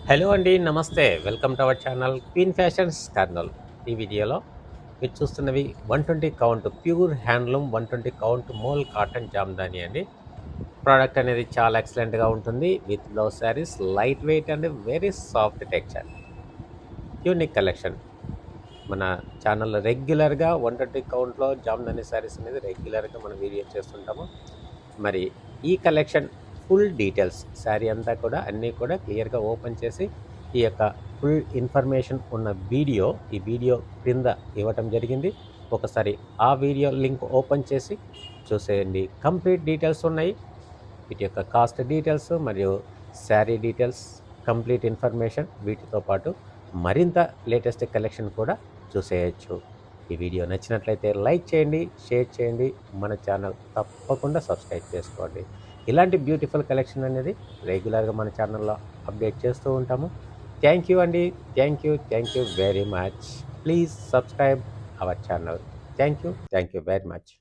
Hello అండి. నమస్తే. Welcome to our channel queen fashions Kurnool. ఈ వీడియోలో మీరు చూస్తున్నవి 120 count pure handloom 120 count mole cotton Jamdani అండి. ప్రోడక్ట్ అనేది చాలా ఎక్సలెంట్‌గా ఉంటుంది. With blouse saris light weight and very soft texture. Unique collection. మన ఛానల్‌లో రెగ్యులర్‌గా 120 కౌంట్‌లో జామ్దాని శారీస్ అనేది రెగ్యులర్‌గా మనం వీడియో చేస్తుంటాము. మరి ఈ కలెక్షన్ ఫుల్ డీటెయిల్స్ శారీ అంతా కూడా అన్నీ కూడా క్లియర్‌గా ఓపెన్ చేసి ఈ యొక్క ఫుల్ ఇన్ఫర్మేషన్ ఉన్న ఈ వీడియో క్రింద ఇవ్వటం జరిగింది. ఒకసారి ఆ వీడియో లింక్ ఓపెన్ చేసి చూసేయండి. కంప్లీట్ డీటెయిల్స్ ఉన్నాయి. వీటి యొక్క కాస్ట్ డీటెయిల్స్ మరియు శారీ డీటెయిల్స్, కంప్లీట్ ఇన్ఫర్మేషన్ వీటితో పాటు మరింత లేటెస్ట్ కలెక్షన్ కూడా చూసేయచ్చు. ఈ వీడియో నచ్చినట్లయితే లైక్ చేయండి, షేర్ చేయండి, మన ఛానల్ తప్పకుండా సబ్స్క్రైబ్ చేసుకోండి. ఇలాంటి బ్యూటిఫుల్ కలెక్షన్ అనేది రెగ్యులర్గా మన ఛానల్లో అప్డేట్ చేస్తూ ఉంటాము. థ్యాంక్ యూ అండి. Thank you very much. Please subscribe our channel. Thank you very much.